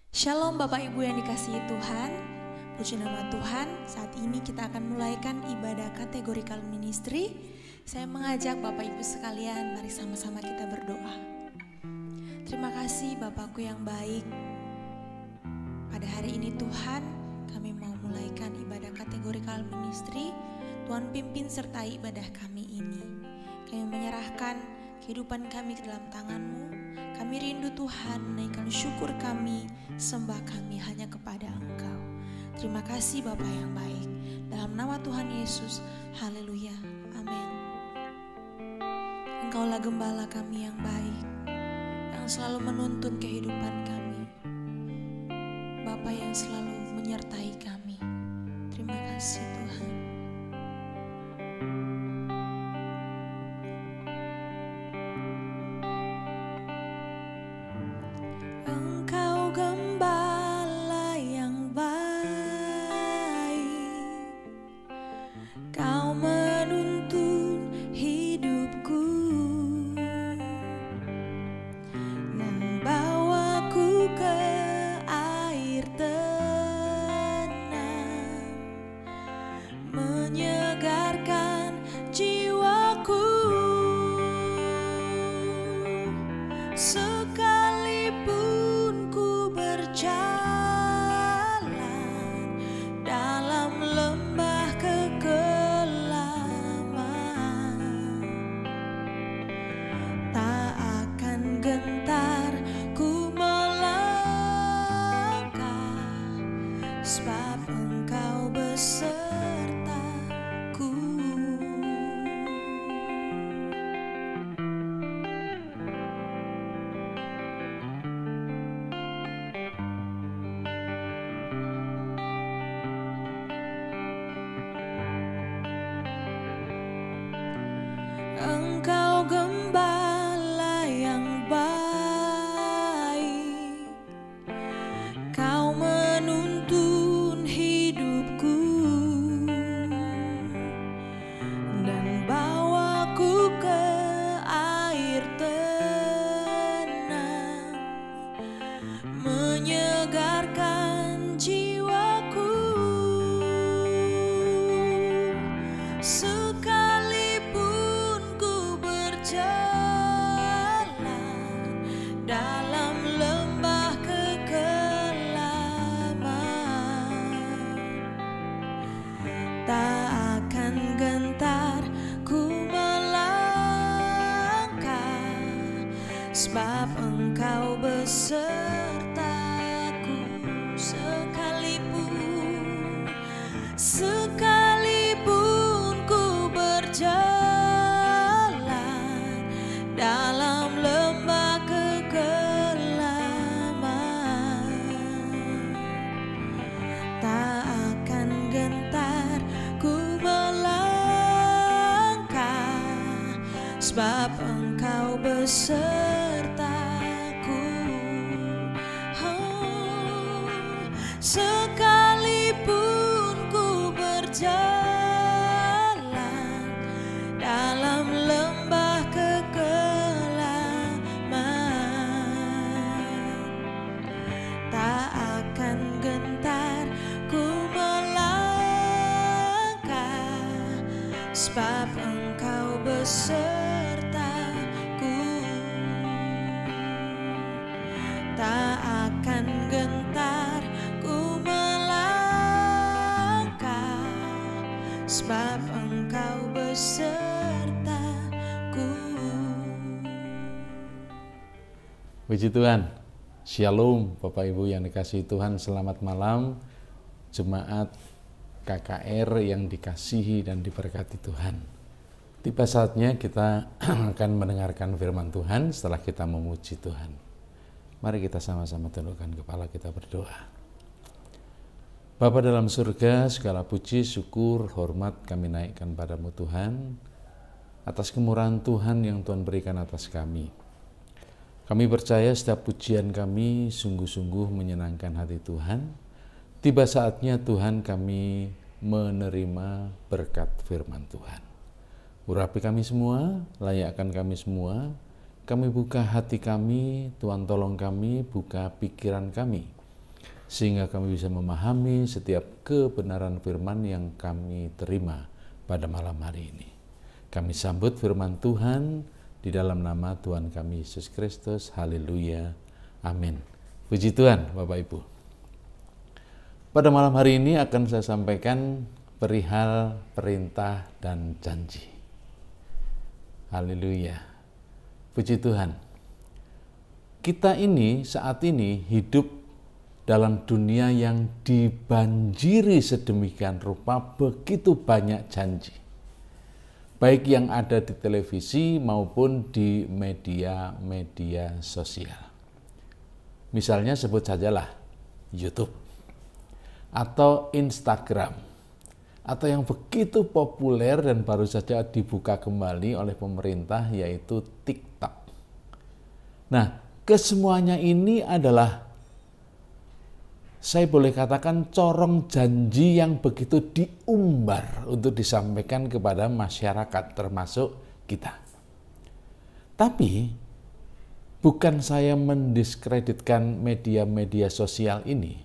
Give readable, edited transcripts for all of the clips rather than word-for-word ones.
Shalom Bapak Ibu yang dikasihi Tuhan. Puji nama Tuhan. Saat ini kita akan mulaikan ibadah kategorikal ministry. Saya mengajak Bapak Ibu sekalian, mari sama-sama kita berdoa. Terima kasih Bapakku yang baik. Pada hari ini Tuhan, kami mau mulaikan ibadah kategorikal ministry. Tuhan pimpin sertai ibadah kami ini. Kami menyerahkan kehidupan kami ke dalam tangan-Mu. Kami rindu Tuhan menaikkan syukur kami, sembah kami hanya kepada Engkau. Terima kasih Bapa yang baik. Dalam nama Tuhan Yesus, haleluya, amin. Engkaulah gembala kami yang baik, yang selalu menuntun kehidupan kami. Bapa yang selalu menyertai kami. Terima kasih Tuhan. Engkau gembala yang baik, Kau menuntun hidupku, membawaku ke air tenang, menyegarkan jiwaku. Sekalipun ku berjalan dalam lembah kekelaman, tak akan gentar ku melangkah, sebab Engkau besertaku. Engkau gembala yang baik, Kau menuntun hidupku, dan bawaku ke air tenang, menyegarkan jiwaku. Sekalipun ku berjalan dalam lembah kekelaman, tak akan gentar ku melangkah, sebab Engkau besertaku. Sekalipun ku berjalan dalam lembah kekelaman, tak akan gentar ku melangkah, sebab Engkau besertaku. Oh, sekalipun ku berjalan dalam lembah kekelaman, tak akan gentar ku melangkah, sebab Engkau besertaku. Tak akan gentar ku melangkah, sebab Engkau besertaku. Puji Tuhan. Shalom Bapak Ibu yang dikasihi Tuhan. Selamat malam jemaat KKR yang dikasihi dan diberkati Tuhan. Tiba saatnya kita akan mendengarkan firman Tuhan setelah kita memuji Tuhan. Mari kita sama-sama tundukkan kepala, kita berdoa. Bapa dalam surga, segala puji, syukur, hormat kami naikkan padamu Tuhan, atas kemurahan Tuhan yang Tuhan berikan atas kami. Kami percaya setiap pujian kami sungguh-sungguh menyenangkan hati Tuhan. Tiba saatnya Tuhan kami menerima berkat firman Tuhan. Urapi kami semua, layakkan kami semua. Kami buka hati kami, Tuhan tolong kami, buka pikiran kami. sehingga kami bisa memahami setiap kebenaran firman yang kami terima pada malam hari ini. Kami sambut firman Tuhan di dalam nama Tuhan kami Yesus Kristus. Haleluya. Amin. Puji Tuhan, Bapak Ibu. Pada malam hari ini akan saya sampaikan perihal perintah dan janji. Haleluya. Puji Tuhan. Kita ini saat ini hidup dalam dunia yang dibanjiri sedemikian rupa begitu banyak janji. Baik yang ada di televisi maupun di media-media sosial. Misalnya sebut sajalah YouTube atau Instagram, atau yang begitu populer dan baru saja dibuka kembali oleh pemerintah yaitu TikTok. Nah, kesemuanya ini adalah, saya boleh katakan, corong janji yang begitu diumbar untuk disampaikan kepada masyarakat termasuk kita. Tapi bukan saya mendiskreditkan media-media sosial ini,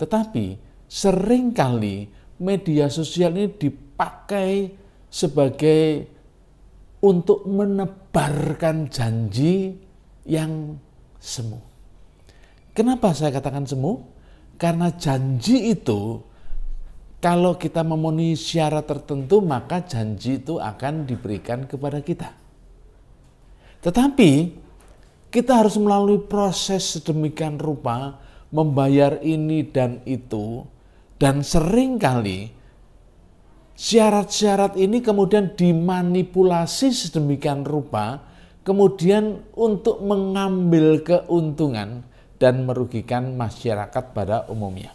tetapi seringkali media sosial ini dipakai sebagai untuk menebarkan janji yang semu. Kenapa saya katakan semu? Karena janji itu, kalau kita memenuhi syarat tertentu, maka janji itu akan diberikan kepada kita. Tetapi kita harus melalui proses sedemikian rupa, membayar ini dan itu, dan seringkali syarat-syarat ini kemudian dimanipulasi sedemikian rupa, kemudian untuk mengambil keuntungan dan merugikan masyarakat pada umumnya.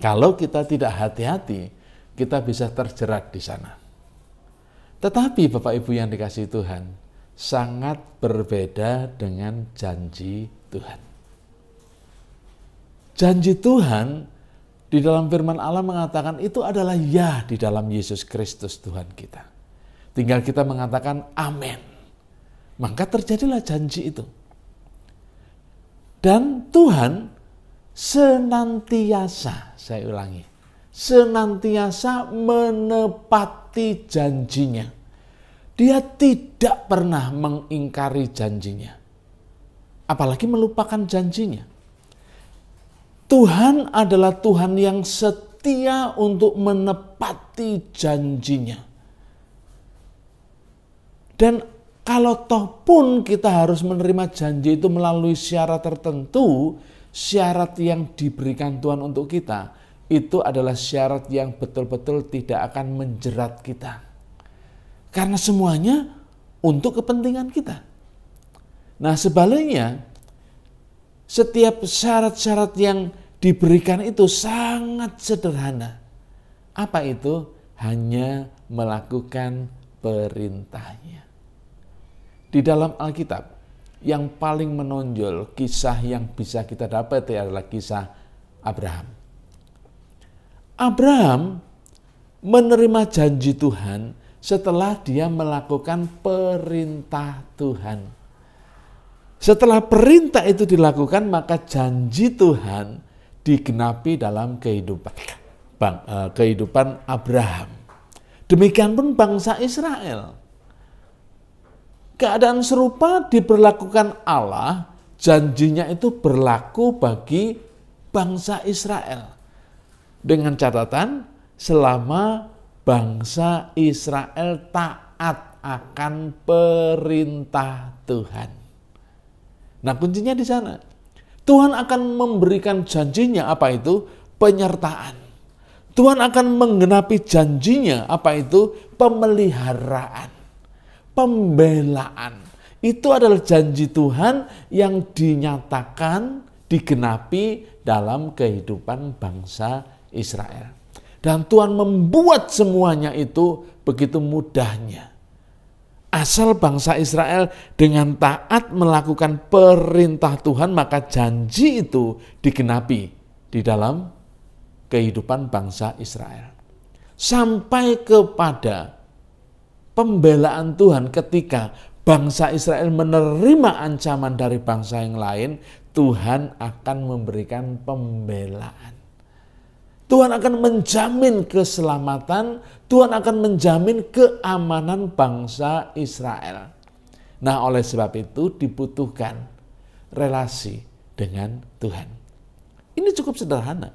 Kalau kita tidak hati-hati, kita bisa terjerat di sana. Tetapi Bapak Ibu yang dikasihi Tuhan, sangat berbeda dengan janji Tuhan. Janji Tuhan di dalam firman Allah mengatakan itu adalah ya di dalam Yesus Kristus Tuhan kita. Tinggal kita mengatakan amin. Maka terjadilah janji itu. Dan Tuhan senantiasa, saya ulangi, senantiasa menepati janjinya. Dia tidak pernah mengingkari janjinya, apalagi melupakan janjinya. Tuhan adalah Tuhan yang setia untuk menepati janjinya. Dan kalau toh pun kita harus menerima janji itu melalui syarat tertentu, syarat yang diberikan Tuhan untuk kita, itu adalah syarat yang betul-betul tidak akan menjerat kita. Karena semuanya untuk kepentingan kita. Nah, sebaliknya, setiap syarat-syarat yang diberikan itu sangat sederhana. Apa itu? Hanya melakukan perintahnya. Di dalam Alkitab, yang paling menonjol kisah yang bisa kita dapat adalah kisah Abraham. Abraham menerima janji Tuhan setelah dia melakukan perintah Tuhan. Setelah perintah itu dilakukan, maka janji Tuhan digenapi dalam kehidupan Abraham. Demikian pun bangsa Israel. Keadaan serupa diberlakukan Allah, janjinya itu berlaku bagi bangsa Israel. Dengan catatan, selama bangsa Israel taat akan perintah Tuhan. Nah, kuncinya di sana. Tuhan akan memberikan janjinya, apa itu? Penyertaan. Tuhan akan menggenapi janjinya, apa itu? Pemeliharaan, pembelaan. Itu adalah janji Tuhan yang dinyatakan, digenapi dalam kehidupan bangsa Israel. Dan Tuhan membuat semuanya itu begitu mudahnya. Asal bangsa Israel dengan taat melakukan perintah Tuhan, maka janji itu digenapi di dalam kehidupan bangsa Israel. Sampai kepada pembelaan Tuhan ketika bangsa Israel menerima ancaman dari bangsa yang lain, Tuhan akan memberikan pembelaan. Tuhan akan menjamin keselamatan, Tuhan akan menjamin keamanan bangsa Israel. Nah, oleh sebab itu dibutuhkan relasi dengan Tuhan. Ini cukup sederhana.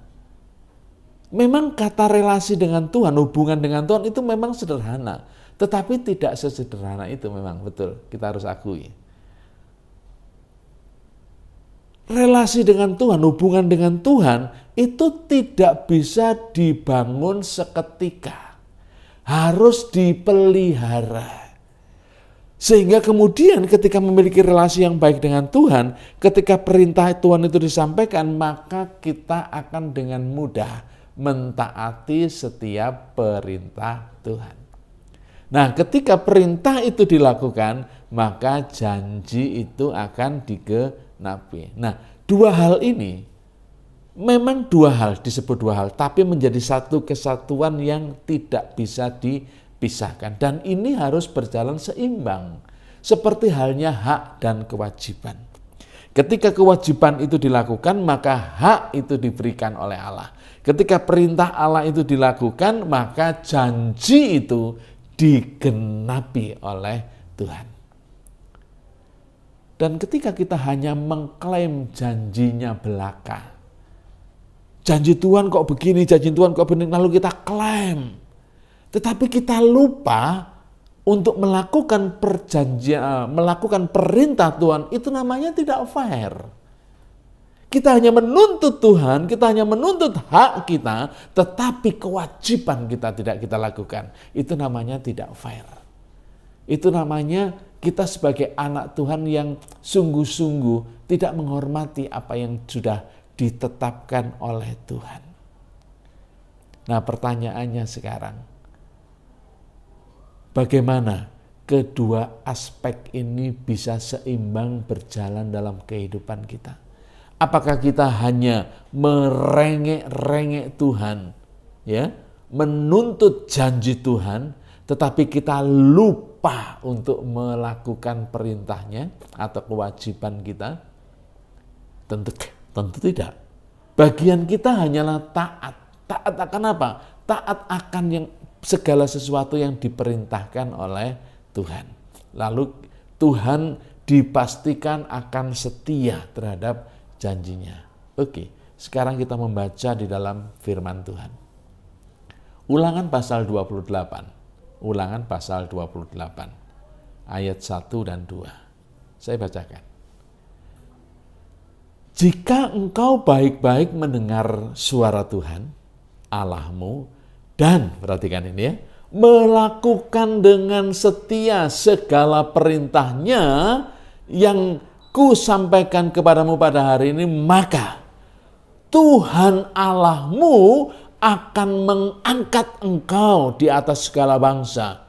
Memang kata relasi dengan Tuhan, hubungan dengan Tuhan itu memang sederhana. Tetapi tidak sesederhana itu memang, betul. Kita harus akui. Relasi dengan Tuhan, hubungan dengan Tuhan itu tidak bisa dibangun seketika. Harus dipelihara. Sehingga kemudian ketika memiliki relasi yang baik dengan Tuhan, ketika perintah Tuhan itu disampaikan, maka kita akan dengan mudah mentaati setiap perintah Tuhan. Nah, ketika perintah itu dilakukan, maka janji itu akan digenapi. Nah, dua hal ini, memang disebut dua hal, tapi menjadi satu kesatuan yang tidak bisa dipisahkan. Dan ini harus berjalan seimbang, seperti halnya hak dan kewajiban. Ketika kewajiban itu dilakukan, maka hak itu diberikan oleh Allah. Ketika perintah Allah itu dilakukan, maka janji itu digenapi oleh Tuhan. Dan ketika kita hanya mengklaim janjinya belaka, janji Tuhan kok begini, janji Tuhan kok begini, lalu kita klaim. Tetapi kita lupa untuk melakukan perjanjian, melakukan perintah Tuhan, itu namanya tidak fair. Kita hanya menuntut Tuhan, kita hanya menuntut hak kita, tetapi kewajiban kita tidak kita lakukan. Itu namanya tidak fair. Itu namanya kita sebagai anak Tuhan yang sungguh-sungguh tidak menghormati apa yang sudah ditetapkan oleh Tuhan. Nah, pertanyaannya sekarang, bagaimana kedua aspek ini bisa seimbang berjalan dalam kehidupan kita? Apakah kita hanya merengek-rengek Tuhan, ya, menuntut janji Tuhan, tetapi kita lupa untuk melakukan perintahnya atau kewajiban kita? Tentu tidak. Bagian kita hanyalah taat. Taat akan apa? Taat akan yang segala sesuatu yang diperintahkan oleh Tuhan. Lalu Tuhan dipastikan akan setia terhadap janjinya. Oke, sekarang kita membaca di dalam firman Tuhan. Ulangan pasal 28. Ulangan pasal 28. Ayat 1 dan 2. Saya bacakan. Jika engkau baik-baik mendengar suara Tuhan, Allahmu, dan, perhatikan ini ya, melakukan dengan setia segala perintahnya yang ku sampaikan kepadamu pada hari ini, maka Tuhan Allahmu akan mengangkat engkau di atas segala bangsa.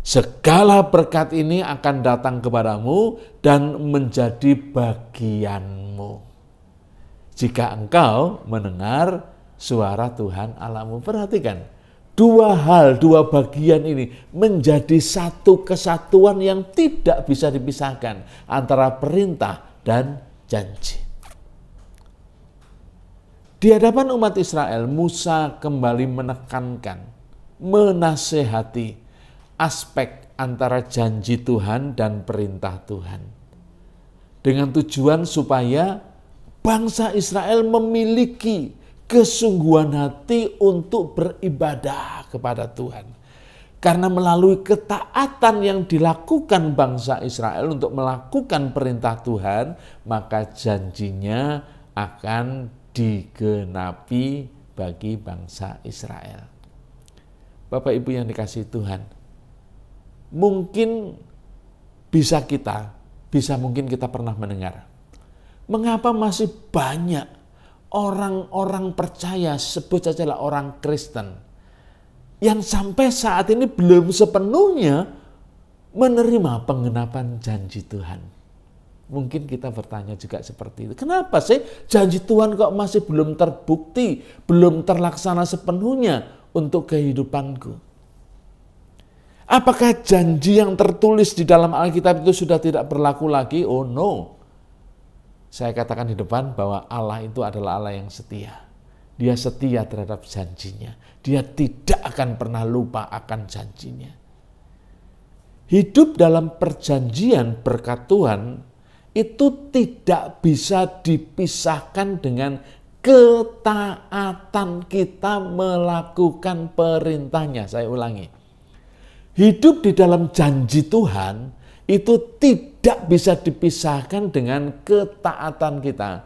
Segala berkat ini akan datang kepadamu dan menjadi bagianmu. Jika engkau mendengar suara Tuhan Allahmu. Perhatikan, dua bagian ini menjadi satu kesatuan yang tidak bisa dipisahkan antara perintah dan janji. Di hadapan umat Israel, Musa kembali menekankan, menasehati aspek antara janji Tuhan dan perintah Tuhan. Dengan tujuan supaya bangsa Israel memiliki kesungguhan hati untuk beribadah kepada Tuhan. Karena melalui ketaatan yang dilakukan bangsa Israel untuk melakukan perintah Tuhan, maka janjinya akan digenapi bagi bangsa Israel. Bapak Ibu yang dikasihi Tuhan, mungkin mungkin kita pernah mendengar, mengapa masih banyak orang-orang percaya, sebut sajalah orang Kristen, yang sampai saat ini belum sepenuhnya menerima penggenapan janji Tuhan. Mungkin kita bertanya juga seperti itu. Kenapa sih janji Tuhan kok masih belum terbukti, belum terlaksana sepenuhnya untuk kehidupanku? Apakah janji yang tertulis di dalam Alkitab itu sudah tidak berlaku lagi? Oh no. Saya katakan di depan bahwa Allah itu adalah Allah yang setia. Dia setia terhadap janjinya. Dia tidak akan pernah lupa akan janjinya. Hidup dalam perjanjian berkat Tuhan itu tidak bisa dipisahkan dengan ketaatan kita melakukan perintahnya. Saya ulangi. Hidup di dalam janji Tuhan itu tidak bisa dipisahkan dengan ketaatan kita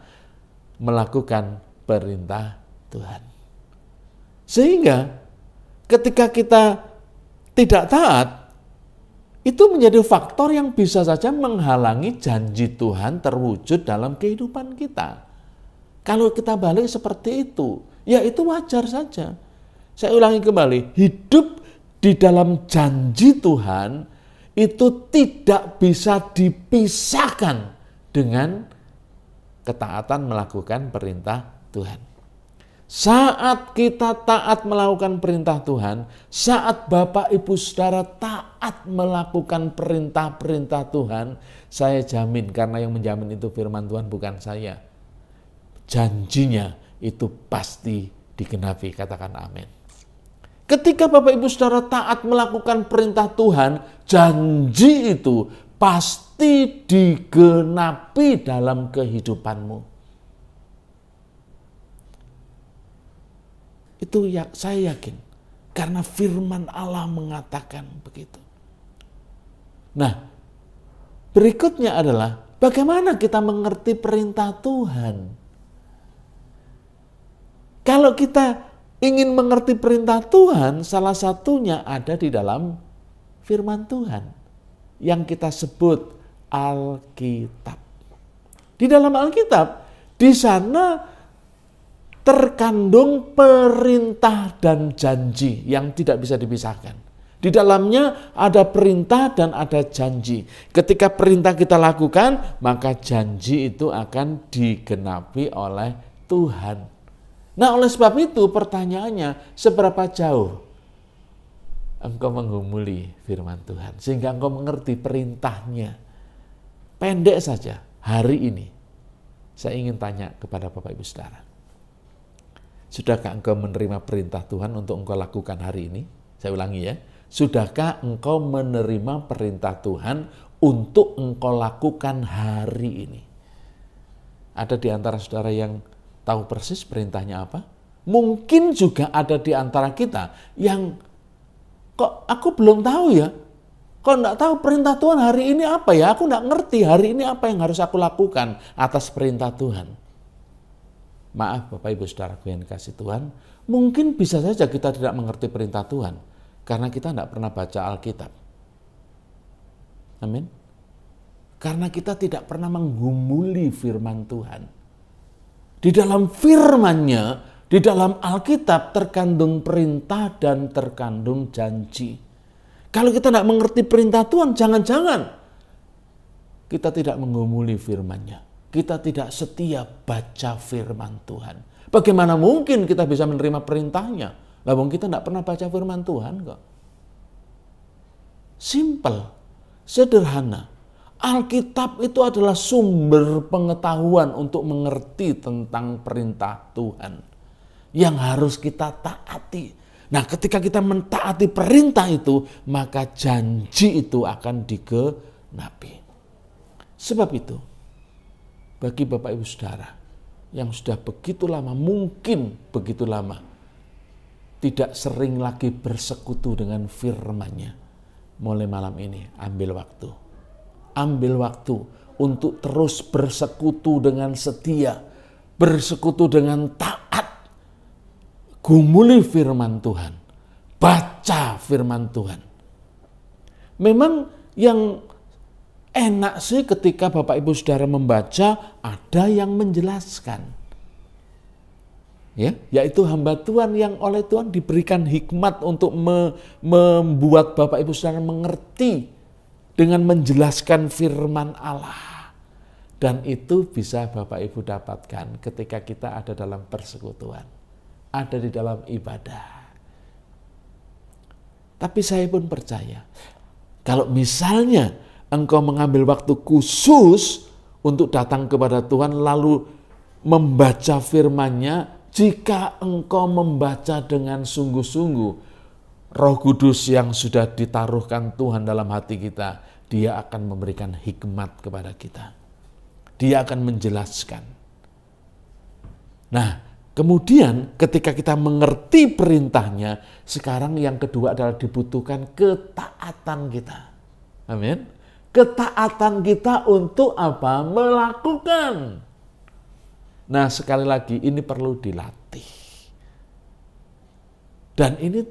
melakukan perintah Tuhan. Sehingga ketika kita tidak taat, itu menjadi faktor yang bisa saja menghalangi janji Tuhan terwujud dalam kehidupan kita. Kalau kita balik seperti itu, ya itu wajar saja. Saya ulangi kembali, hidup di dalam janji Tuhan itu tidak bisa dipisahkan dengan ketaatan melakukan perintah Tuhan. Saat kita taat melakukan perintah Tuhan, saat Bapak Ibu Saudara taat melakukan perintah-perintah Tuhan, saya jamin, karena yang menjamin itu firman Tuhan bukan saya, janjinya itu pasti digenapi. Katakan amin. Ketika Bapak Ibu Saudara taat melakukan perintah Tuhan, janji itu pasti digenapi dalam kehidupanmu. Itu ya, saya yakin, karena firman Allah mengatakan begitu. Nah, berikutnya adalah bagaimana kita mengerti perintah Tuhan. Kalau kita ingin mengerti perintah Tuhan, salah satunya ada di dalam firman Tuhan yang kita sebut Alkitab. Di dalam Alkitab, di sana terkandung perintah dan janji yang tidak bisa dipisahkan. Di dalamnya ada perintah dan ada janji. Ketika perintah kita lakukan, maka janji itu akan digenapi oleh Tuhan. Nah, oleh sebab itu pertanyaannya, seberapa jauh engkau menggumuli firman Tuhan sehingga engkau mengerti perintahnya? Pendek saja, hari ini saya ingin tanya kepada Bapak Ibu Saudara. Sudahkah engkau menerima perintah Tuhan untuk engkau lakukan hari ini? Saya ulangi ya. Sudahkah engkau menerima perintah Tuhan untuk engkau lakukan hari ini? Ada di antara saudara yang tahu persis perintahnya apa? Mungkin juga ada di antara kita yang kok aku belum tahu ya? Kok enggak tahu perintah Tuhan hari ini apa ya? Aku enggak ngerti hari ini apa yang harus aku lakukan atas perintah Tuhan. Maaf Bapak Ibu Saudaraku yang dikasihi Tuhan, mungkin bisa saja kita tidak mengerti perintah Tuhan karena kita tidak pernah baca Alkitab. Amin. Karena kita tidak pernah menggumuli firman Tuhan. Di dalam firman-Nya, di dalam Alkitab terkandung perintah dan terkandung janji. Kalau kita tidak mengerti perintah Tuhan, jangan-jangan kita tidak menggumuli firman-Nya. Kita tidak setia baca firman Tuhan. Bagaimana mungkin kita bisa menerima perintahnya? Wong kita tidak pernah baca firman Tuhan kok. Simple, sederhana. Alkitab itu adalah sumber pengetahuan untuk mengerti tentang perintah Tuhan yang harus kita taati. Nah, ketika kita mentaati perintah itu, maka janji itu akan digenapi. Sebab itu, bagi Bapak Ibu Saudara yang sudah begitu lama, mungkin begitu lama, tidak sering lagi bersekutu dengan firman-Nya, mulai malam ini ambil waktu. Ambil waktu untuk terus bersekutu dengan setia, bersekutu dengan taat, gumuli firman Tuhan, baca firman Tuhan. Memang yang enak sih ketika Bapak Ibu Saudara membaca, ada yang menjelaskan. Ya, yaitu hamba Tuhan yang oleh Tuhan diberikan hikmat untuk membuat Bapak Ibu Saudara mengerti dengan menjelaskan firman Allah. Dan itu bisa Bapak Ibu dapatkan ketika kita ada dalam persekutuan, ada di dalam ibadah. Tapi saya pun percaya, kalau misalnya engkau mengambil waktu khusus untuk datang kepada Tuhan lalu membaca firman-Nya. Jika engkau membaca dengan sungguh-sungguh, Roh Kudus yang sudah ditaruhkan Tuhan dalam hati kita, Dia akan memberikan hikmat kepada kita. Dia akan menjelaskan. Nah, kemudian ketika kita mengerti perintahnya, sekarang yang kedua adalah dibutuhkan ketaatan kita. Amin. Ketaatan kita untuk apa? Melakukan. Nah, sekali lagi ini perlu dilatih. Dan ini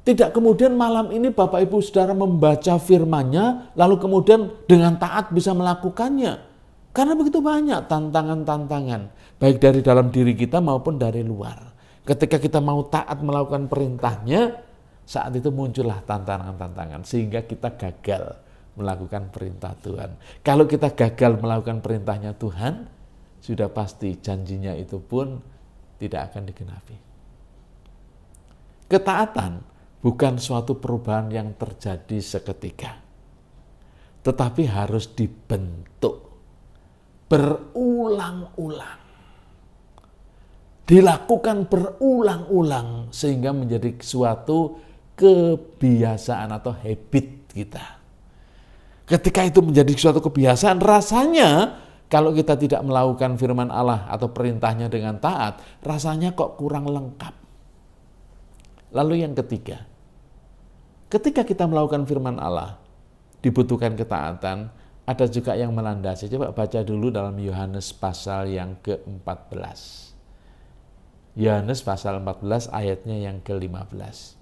tidak kemudian malam ini Bapak Ibu Saudara membaca firman-Nya, lalu kemudian dengan taat bisa melakukannya. Karena begitu banyak tantangan-tantangan, baik dari dalam diri kita maupun dari luar. Ketika kita mau taat melakukan perintahnya, saat itu muncullah tantangan-tantangan, sehingga kita gagal melakukan perintah Tuhan. Kalau kita gagal melakukan perintahnya Tuhan, sudah pasti janjinya itu pun tidak akan digenapi. Ketaatan bukan suatu perubahan yang terjadi seketika, tetapi harus dibentuk berulang-ulang. Dilakukan berulang-ulang sehingga menjadi suatu kebiasaan atau habit kita. Ketika itu menjadi suatu kebiasaan, rasanya kalau kita tidak melakukan firman Allah atau perintahnya dengan taat, rasanya kok kurang lengkap. Lalu yang ketiga, ketika kita melakukan firman Allah, dibutuhkan ketaatan, ada juga yang melandasi. Coba baca dulu dalam Yohanes pasal yang ke-14. Yohanes pasal 14 ayatnya yang ke-15.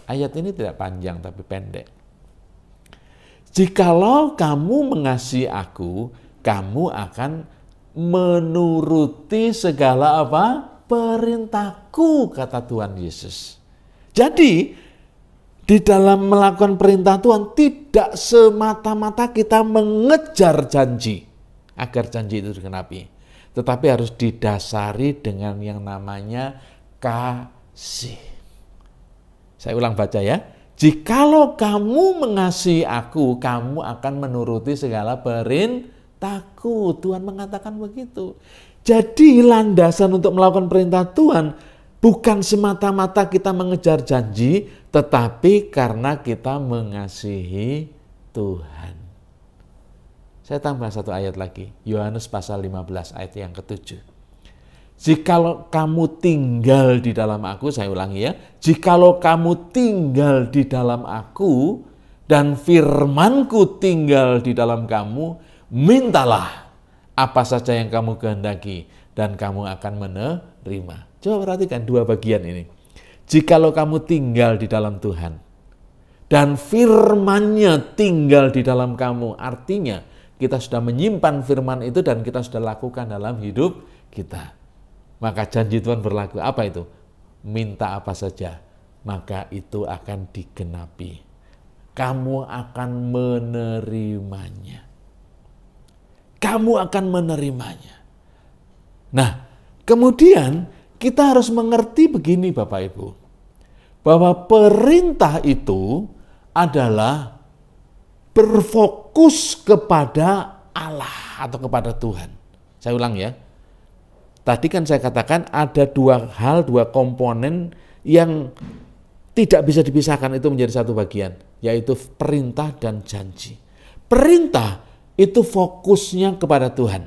Ayat ini tidak panjang tapi pendek. Jikalau kamu mengasihi aku, kamu akan menuruti segala apa? Perintahku, kata Tuhan Yesus. Jadi, di dalam melakukan perintah Tuhan tidak semata-mata kita mengejar janji agar janji itu digenapi, tetapi harus didasari dengan yang namanya kasih. Saya ulang baca ya. Jikalau kamu mengasihi aku, kamu akan menuruti segala perintahku. Tuhan mengatakan begitu. Jadi landasan untuk melakukan perintah Tuhan bukan semata-mata kita mengejar janji, tetapi karena kita mengasihi Tuhan. Saya tambah satu ayat lagi. Yohanes pasal 15 ayat yang ke-7. Jikalau kamu tinggal di dalam aku, saya ulangi ya. Jikalau kamu tinggal di dalam aku dan firmanku tinggal di dalam kamu, mintalah apa saja yang kamu kehendaki dan kamu akan menerima. Coba perhatikan dua bagian ini. Jikalau kamu tinggal di dalam Tuhan dan firman-Nya tinggal di dalam kamu, artinya kita sudah menyimpan firman itu dan kita sudah lakukan dalam hidup kita. Maka janji Tuhan berlaku. Apa itu? Minta apa saja, maka itu akan digenapi. Kamu akan menerimanya. Kamu akan menerimanya. Nah, kemudian kita harus mengerti begini Bapak Ibu, bahwa perintah itu adalah berfokus kepada Allah atau kepada Tuhan. Saya ulang ya. Tadi kan saya katakan ada dua hal, dua komponen yang tidak bisa dipisahkan, itu menjadi satu bagian, yaitu perintah dan janji. Perintah itu fokusnya kepada Tuhan.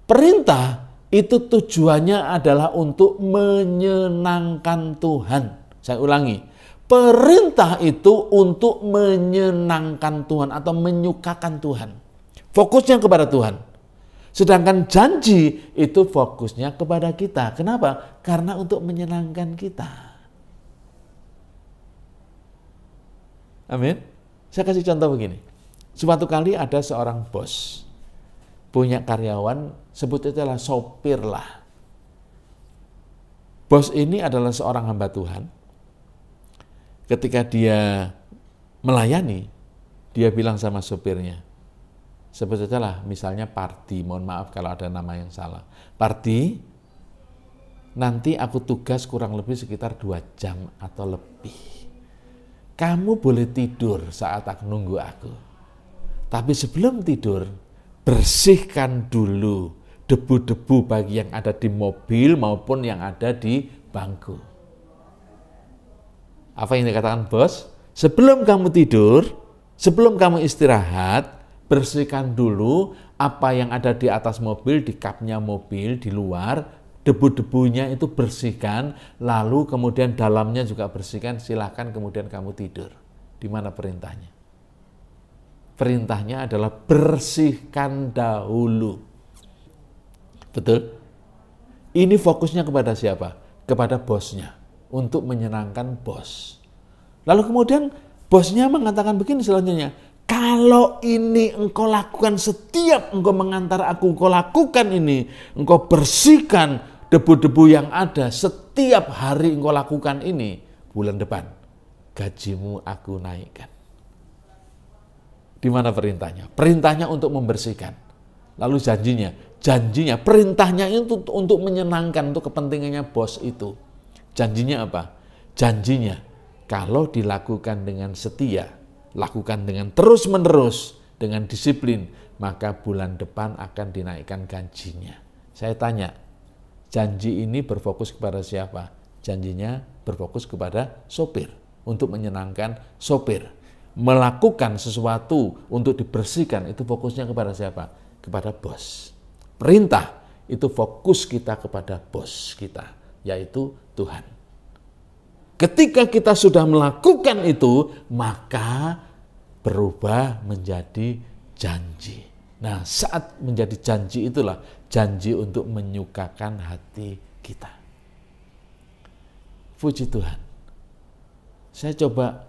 Perintah itu tujuannya adalah untuk menyenangkan Tuhan. Saya ulangi, perintah itu untuk menyenangkan Tuhan atau menyukakan Tuhan. Fokusnya kepada Tuhan. Sedangkan janji itu fokusnya kepada kita. Kenapa? Karena untuk menyenangkan kita. Amin. Saya kasih contoh begini. Suatu kali ada seorang bos, punya karyawan, sebut itulah sopir lah. Bos ini adalah seorang hamba Tuhan. Ketika dia melayani, dia bilang sama sopirnya, sebut saja lah misalnya Pardi, mohon maaf kalau ada nama yang salah. Pardi, nanti aku tugas kurang lebih sekitar 2 jam atau lebih. Kamu boleh tidur saat aku nunggu aku. Tapi sebelum tidur, bersihkan dulu debu-debu baik yang ada di mobil maupun yang ada di bangku. Apa yang dikatakan bos? Sebelum kamu tidur, sebelum kamu istirahat, bersihkan dulu apa yang ada di atas mobil, di kapnya mobil, di luar, debu-debunya itu bersihkan, lalu kemudian dalamnya juga bersihkan, silakan kemudian kamu tidur. Di mana perintahnya? Perintahnya adalah bersihkan dahulu. Betul? Ini fokusnya kepada siapa? Kepada bosnya, untuk menyenangkan bos. Lalu kemudian bosnya mengatakan begini selanjutnya, kalau ini engkau lakukan setiap engkau mengantar aku, engkau lakukan ini, engkau bersihkan debu-debu yang ada, setiap hari engkau lakukan ini, bulan depan gajimu aku naikkan. Di mana perintahnya? Perintahnya untuk membersihkan. Lalu janjinya, perintahnya itu untuk menyenangkan, untuk kepentingannya bos itu. Janjinya apa? Janjinya, kalau dilakukan dengan setia, lakukan dengan terus-menerus, dengan disiplin, maka bulan depan akan dinaikkan gajinya. Saya tanya, janji ini berfokus kepada siapa? Janjinya berfokus kepada sopir, untuk menyenangkan sopir. Melakukan sesuatu untuk dibersihkan, itu fokusnya kepada siapa? Kepada bos. Perintah, itu fokus kita kepada bos kita, yaitu Tuhan. Ketika kita sudah melakukan itu, maka berubah menjadi janji. Nah, saat menjadi janji itulah janji untuk menyukakan hati kita. Puji Tuhan. Saya coba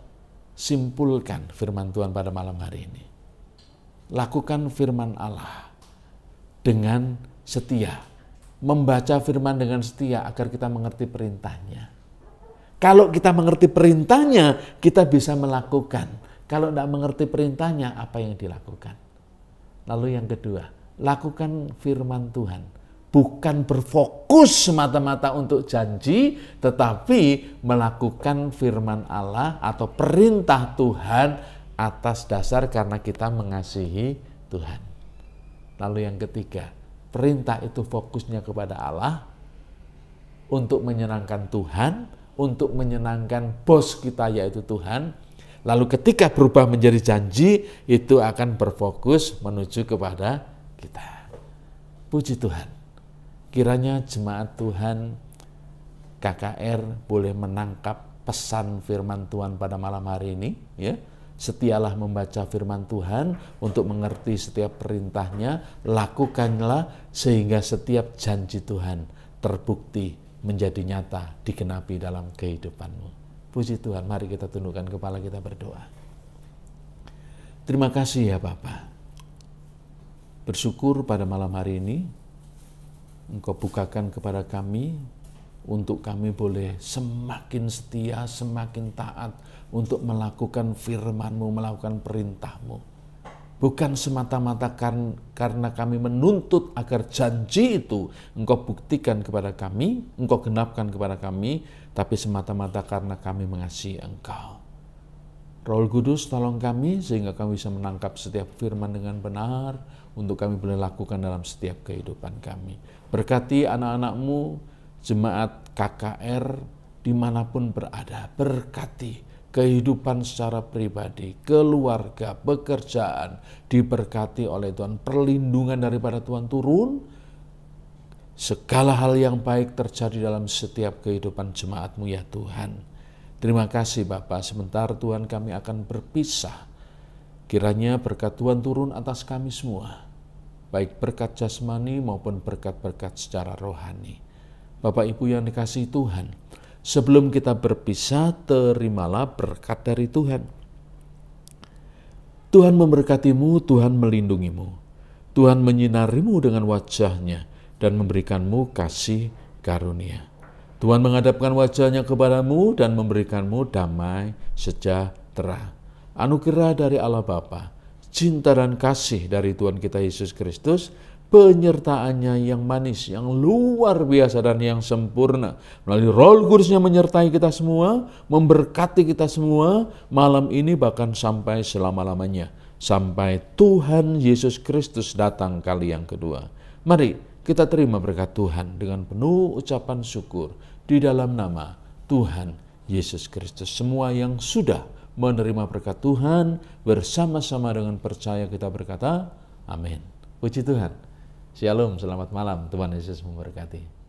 simpulkan firman Tuhan pada malam hari ini. Lakukan firman Allah dengan setia. Membaca firman dengan setia agar kita mengerti perintahnya. Kalau kita mengerti perintahnya, kita bisa melakukan. Kalau tidak mengerti perintahnya, apa yang dilakukan? Lalu yang kedua, lakukan firman Tuhan. Bukan berfokus semata-mata untuk janji, tetapi melakukan firman Allah atau perintah Tuhan atas dasar karena kita mengasihi Tuhan. Lalu yang ketiga, perintah itu fokusnya kepada Allah, untuk menyenangkan Tuhan, untuk menyenangkan bos kita yaitu Tuhan. Lalu ketika berubah menjadi janji, itu akan berfokus menuju kepada kita. Puji Tuhan. Kiranya jemaat Tuhan KKR boleh menangkap pesan firman Tuhan pada malam hari ini, ya. Setialah membaca firman Tuhan untuk mengerti setiap perintahnya, lakukanlah sehingga setiap janji Tuhan terbukti menjadi nyata, digenapi dalam kehidupanmu. Puji Tuhan, mari kita tundukkan kepala kita berdoa. Terima kasih ya Bapa. Bersyukur pada malam hari ini, Engkau bukakan kepada kami, untuk kami boleh semakin setia, semakin taat, untuk melakukan firman-Mu, melakukan perintah-Mu. Bukan semata-mata karena kami menuntut agar janji itu Engkau buktikan kepada kami, Engkau genapkan kepada kami, tapi semata-mata karena kami mengasihi Engkau. Roh Kudus tolong kami sehingga kami bisa menangkap setiap firman dengan benar, untuk kami boleh lakukan dalam setiap kehidupan kami. Berkati anak-anak-Mu, jemaat KKR dimanapun berada, berkati kehidupan secara pribadi, keluarga, pekerjaan, diberkati oleh Tuhan. Perlindungan daripada Tuhan turun. Segala hal yang baik terjadi dalam setiap kehidupan jemaat-Mu ya Tuhan. Terima kasih Bapa. Sebentar Tuhan kami akan berpisah. Kiranya berkat Tuhan turun atas kami semua. Baik berkat jasmani maupun berkat-berkat secara rohani. Bapak Ibu yang dikasihi Tuhan, sebelum kita berpisah, terimalah berkat dari Tuhan. Tuhan memberkatimu, Tuhan melindungimu. Tuhan menyinarimu dengan wajah-Nya dan memberikanmu kasih karunia. Tuhan menghadapkan wajah-Nya kepadamu dan memberikanmu damai sejahtera. Anugerah dari Allah Bapa, cinta dan kasih dari Tuhan kita Yesus Kristus, penyertaannya yang manis, yang luar biasa dan yang sempurna. Melalui Roh Kudus-Nya menyertai kita semua, memberkati kita semua malam ini bahkan sampai selama-lamanya. Sampai Tuhan Yesus Kristus datang kali yang kedua. Mari kita terima berkat Tuhan dengan penuh ucapan syukur di dalam nama Tuhan Yesus Kristus. Semua yang sudah menerima berkat Tuhan bersama-sama dengan percaya kita berkata, amin. Puji Tuhan. Shalom, selamat malam. Tuhan Yesus memberkati.